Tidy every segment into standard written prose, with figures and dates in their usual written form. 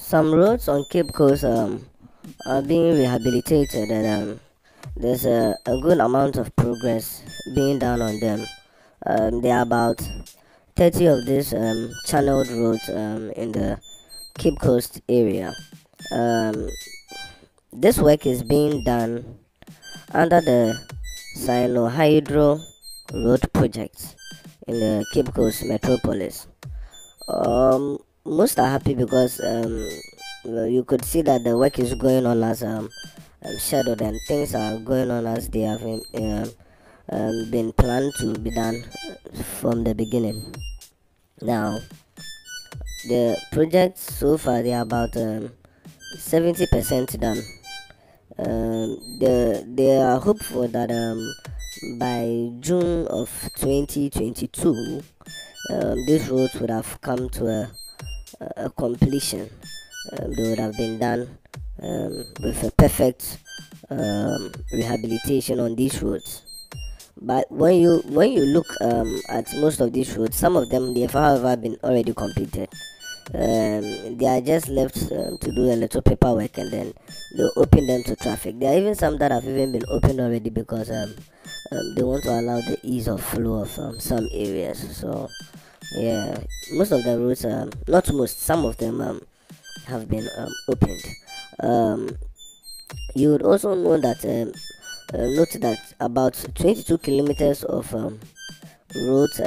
Some roads on Cape Coast are being rehabilitated, and there's a good amount of progress being done on them. There are about 30 of these channeled roads in the Cape Coast area. Um, this work is being done under the Sino-Hydro Road Project in the Cape Coast metropolis. Most are happy because well, you could see that the work is going on as scheduled, and things are going on as they have been planned to be done from the beginning. Now, the project so far they are about 70% done. They are hopeful that by June of 2022, these roads would have come to a completion. They would have been done with a perfect rehabilitation on these roads. But when you look at most of these roads, some of them they have however been already completed. They are just left to do a little paperwork, and then they'll open them to traffic. There are even some that have even been opened already because they want to allow the ease of flow of some areas. So yeah, most of the roads, not most, some of them have been opened. Um, you would also know that note that about 22 kilometers of roads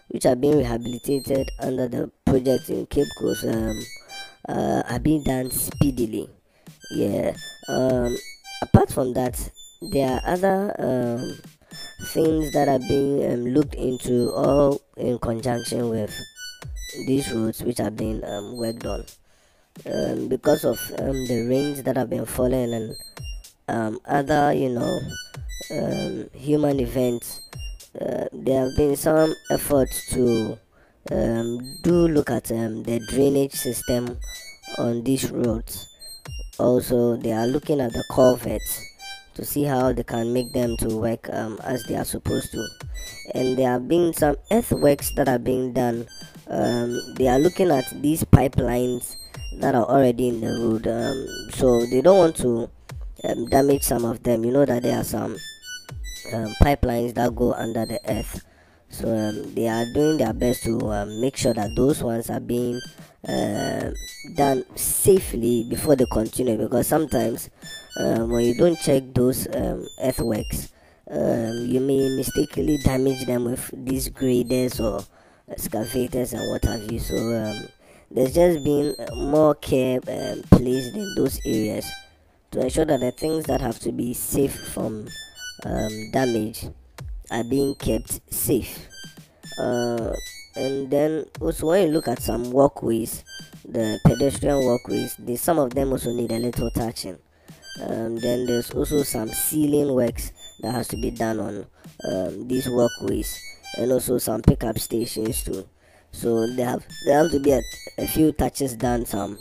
which are being rehabilitated under the project in Cape Coast are being done speedily. Yeah. Apart from that, there are other things that are being looked into, all in conjunction with these roads which are being worked on. Because of the rains that have been falling, and other, human events, there have been some efforts to do look at the drainage system on these roads. Also, they are looking at the culverts to see how they can make them to work as they are supposed to. And there have been some earthworks that are being done. They are looking at these pipelines that are already in the road, so they don't want to damage some of them. You know that there are some pipelines that go under the earth, so they are doing their best to make sure that those ones are being uh, done safely before they continue, because sometimes when you don't check those earthworks, you may mistakenly damage them with these graders or excavators and what have you. So there's just been more care placed in those areas to ensure that the things that have to be safe from damage are being kept safe. Uh, and then also, when you look at some walkways, the pedestrian walkways, some of them also need a little touching. Then there's also some ceiling works that has to be done on these walkways, and also some pickup stations too. So they have to be a few touches done, some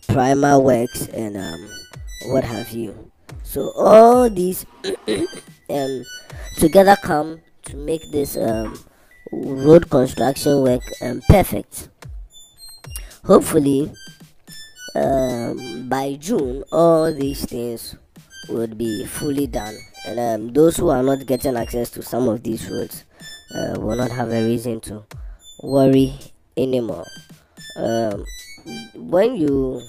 primer works, and what have you. So all these um, together come to make this road construction work perfect. Hopefully, by June, all these things would be fully done, and those who are not getting access to some of these roads will not have a reason to worry anymore. Um, when you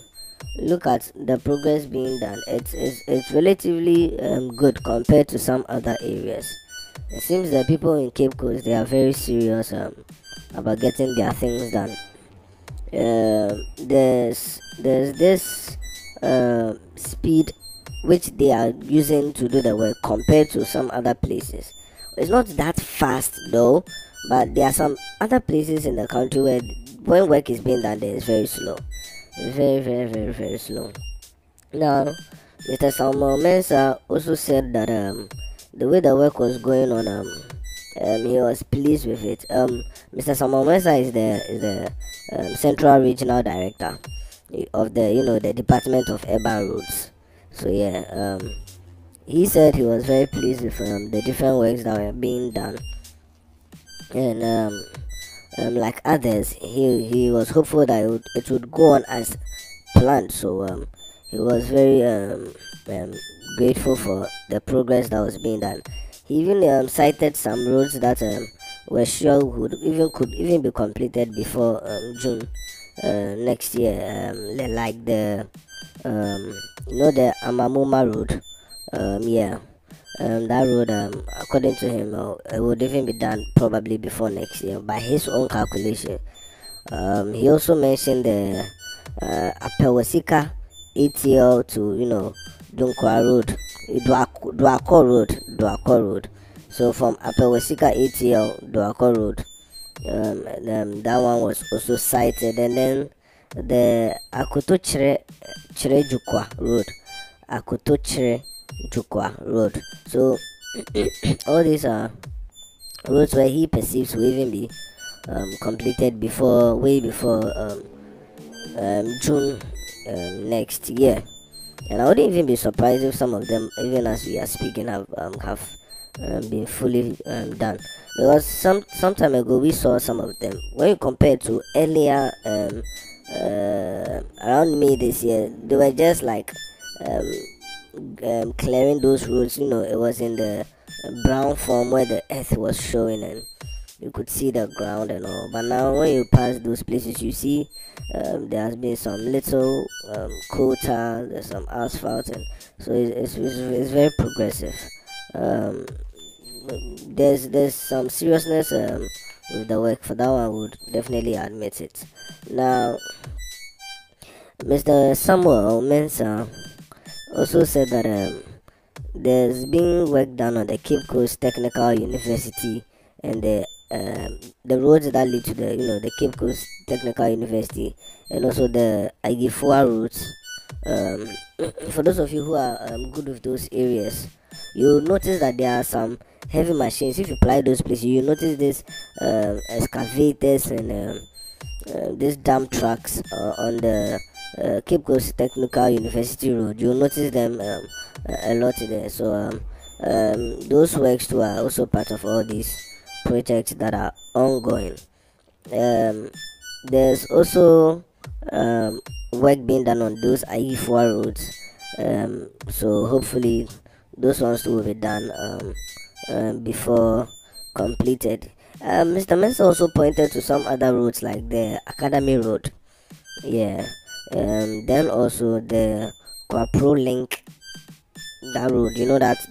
look at the progress being done, it's relatively good compared to some other areas. It seems that people in Cape Coast, they are very serious about getting their things done. There's this speed which they are using to do the work compared to some other places. It's not that fast though, but there are some other places in the country where when work is being done, there, it's very slow. It's very, very, very, very slow. Now, Mr. Salmo Mensah also said that the way the work was going on, he was pleased with it. Mr. Salmo Mensah is the Central Regional Director of the Department of Urban Roads. So yeah, he said he was very pleased with the different works that were being done, and like others, he was hopeful that it would go on as planned. So he was very um, grateful for the progress that was being done. He even cited some roads that were sure could even be completed before June next year, like the the Amamuma road. Yeah, that road, according to him, it would even be done probably before next year by his own calculation. He also mentioned the Apewasika ATL to Dunkwa Road, Duako Road. So from Apewasika ATL Duako Road, that one was also cited, and then the Akoto Chire Jukwa Road, Akoto Chire Jukwa Road. So all these are roads where he perceives will even be completed way before June next year. And I wouldn't even be surprised if some of them, even as we are speaking, have been fully done. Because some time ago we saw some of them. When you compare to earlier around May this year, they were just like clearing those roads. It was in the brown form where the earth was showing, and you could see the ground and all. But now when you pass those places, you see there has been some little quota, there's some asphalt, and so it's very progressive. um, there's some seriousness with the work. For that one, I would definitely admit it. Now, Mr. Samuel Mensah also said that there's been work done on the Cape Coast Technical University and the roads that lead to the Cape Coast Technical University, and also the Agifua routes. Um, for those of you who are good with those areas, you'll notice that there are some heavy machines. If you apply those places, you notice this excavators and these dump trucks on the Cape Coast Technical University Road. You'll notice them a lot there. So those works too are also part of all these projects that are ongoing. Um, there's also work being done on those IE4 roads. So hopefully those ones will be done before completed. Mr. Mensah also pointed to some other roads like the Academy Road. Yeah. Then also the Quapro Link, that road,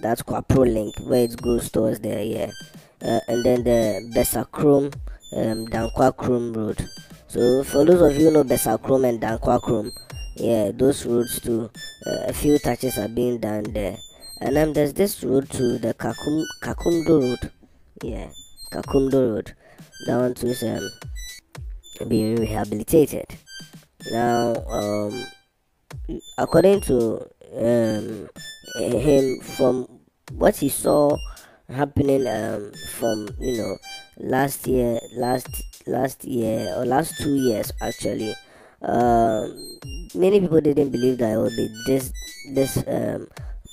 that's Quapro Link where it goes towards there, yeah. And then the Besakrom Dankwa Krom Road. So for those of you who know Besakrom and Dankwa Krom, yeah, those roads too, a few touches are being done there. And there's this road to the Kakumdo Road, yeah, Kakumdo Road. That one too is being rehabilitated. Now, according to him, from what he saw happening from last year or last 2 years actually, many people didn't believe that it would be this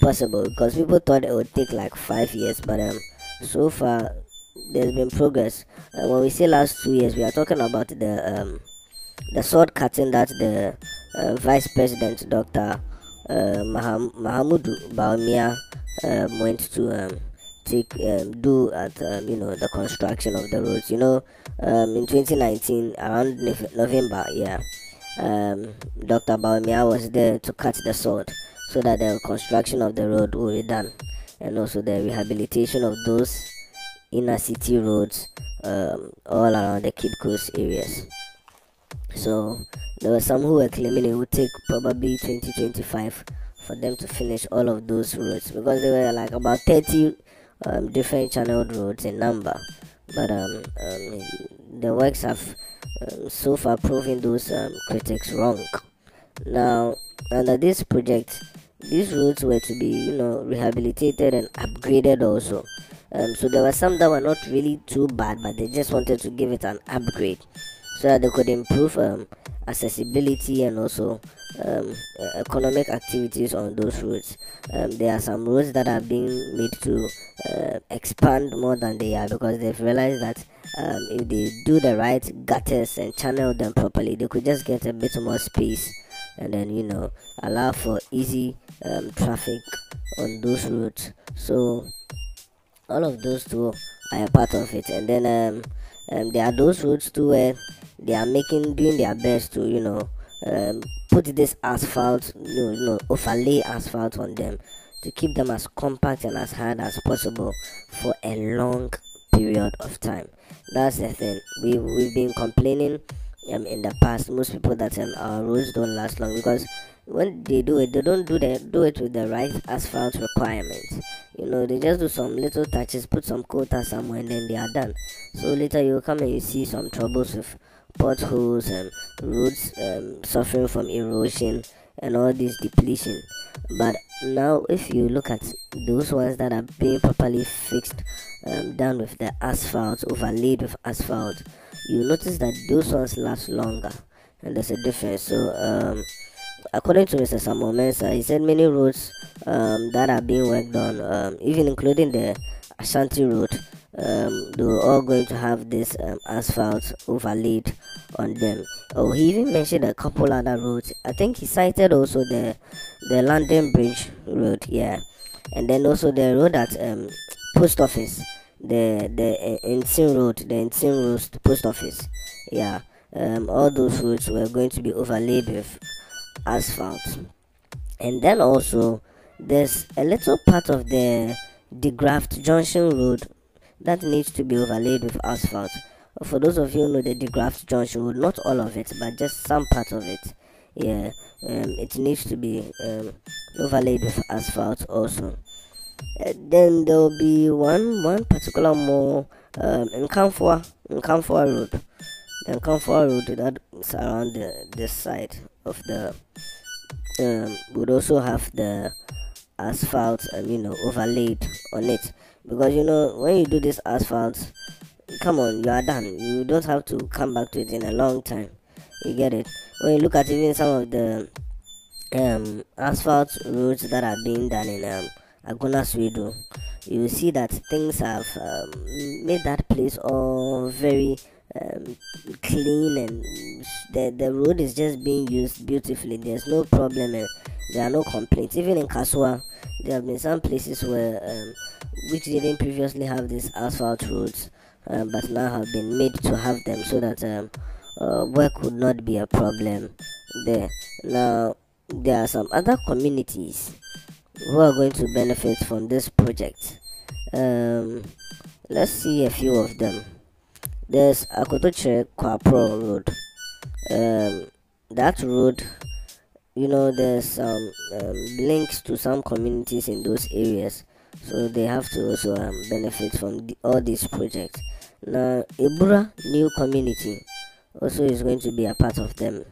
possible, because people thought it would take like 5 years, but so far there's been progress. When we say last 2 years, we are talking about the sword cutting that the Vice President Dr. Mahamudu Baumia went to do at the construction of the roads. In 2019 around November, yeah, Dr. Baumia was there to cut the sword so that the construction of the road will be done, and also the rehabilitation of those inner city roads all around the Cape Coast areas. So there were some who were claiming it would take probably 2025 for them to finish all of those roads, because they were like about 30 different channeled roads in number. But the works have so far proven those critics wrong. Now, under this project, these roads were to be rehabilitated and upgraded also. So there were some that were not really too bad, but they just wanted to give it an upgrade so that they could improve accessibility and also economic activities on those roads. There are some roads that are being made to expand more than they are, because they've realized that if they do the right gutters and channel them properly, they could just get a bit more space and then allow for easy traffic on those roads. So all of those two are a part of it. And then there are those roads too where they are doing their best to put this asphalt, overlay asphalt on them to keep them as compact and as hard as possible for a long period of time. That's the thing. We've been complaining in the past, most people, that our roads don't last long because when they do it, they don't do it with the right asphalt requirements. They just do some little touches, put some quota somewhere, and then they are done. So later you come and you see some troubles with potholes and roads suffering from erosion and all this depletion. But now, if you look at those ones that are being properly fixed, done with the asphalt, overlaid with asphalt, you notice that those ones last longer, and there's a difference. So according to Mr. Samuel Mensah, he said many roads that are being worked on, even including the Ashanti Road, they're all going to have this asphalt overlaid on them. Oh, he even mentioned a couple other roads. I think he cited also the London Bridge Road, yeah, and then also the road at Post Office, the Ensign Road, Post Office, yeah. All those roads were going to be overlaid with asphalt. And then also there's a little part of the Graft Junction Road that needs to be overlaid with asphalt. For those of you who know the Graft Junction Road, not all of it, but just some part of it, yeah, it needs to be overlaid with asphalt also. Then there will be one particular more in Kamfwa Road. The Kamfwa Road that's around the side of the would also have the asphalt overlaid on it, because when you do this asphalt, come on, you are done. You don't have to come back to it in a long time. You get it? When you look at even some of the asphalt roads that are being done in Agona Swedo, you will see that things have made that place all very clean, and the road is just being used beautifully. There's no problem, and there are no complaints. Even in Kasua, there have been some places where which didn't previously have these asphalt roads, but now have been made to have them, so that work would not be a problem there. Now, there are some other communities who are going to benefit from this project. Let's see a few of them. There's Akotoche Kwapro Road. That road, there's some links to some communities in those areas, so they have to also benefit from all these projects. Now, Ibura New Community also is going to be a part of them.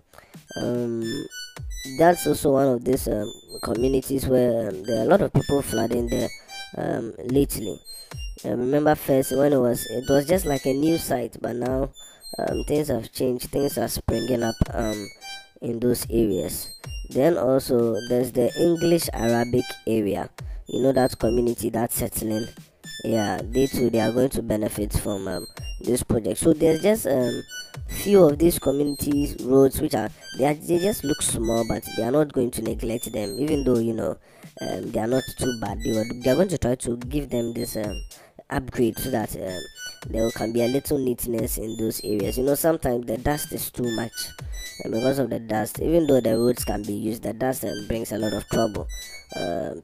That's also one of these communities where there are a lot of people flooding there lately. I remember first when it was just like a new site, but now things have changed. Things are springing up in those areas. Then also there's the English Arabic area. That community that's settling. Yeah, they are going to benefit from this project. So there's just few of these communities roads which they just look small, but they are not going to neglect them, even though they are not too bad. They are going to try to give them this upgrade so that there can be a little neatness in those areas. Sometimes the dust is too much, and because of the dust, even though the roads can be used, the dust brings a lot of trouble.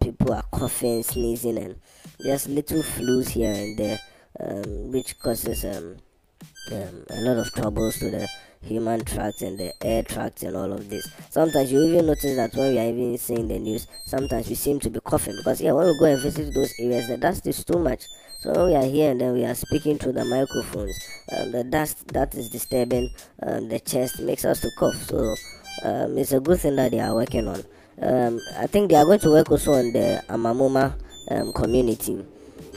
People are coughing, sneezing, and just little flus here and there, which causes a lot of troubles to the human tract and the air tract and all of this. Sometimes you even notice that when we are even seeing the news, sometimes we seem to be coughing because when we go and visit those areas, the dust is too much. So when we are here and then we are speaking through the microphones, the dust that is disturbing the chest makes us to cough. So it's a good thing that they are working on. I think they are going to work also on the Amamoma community.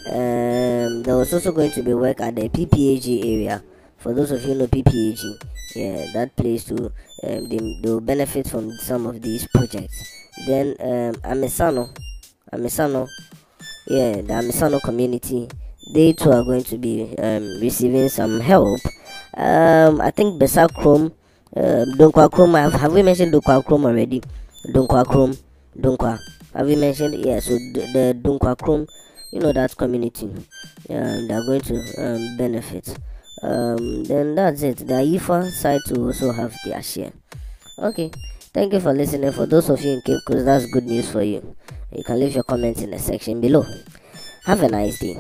There was also going to be work at the PPAG area. For those of you who know PPAG, yeah, that place too, they will benefit from some of these projects. Then Amesano, yeah, the Amesano community, they too are going to be receiving some help. I think Besakrom Donkwa Chrome, have we mentioned Donkwa Chrome already? Donkwa Chrome, Donkwa. Have we mentioned? Yeah, so the Donkwa Chrome, that community, they are going to benefit. Then that's it. The IFA side to also have their share. Okay, thank you for listening. For those of you in Cape Coast, that's good news for you. You can leave your comments in the section below. Have a nice day.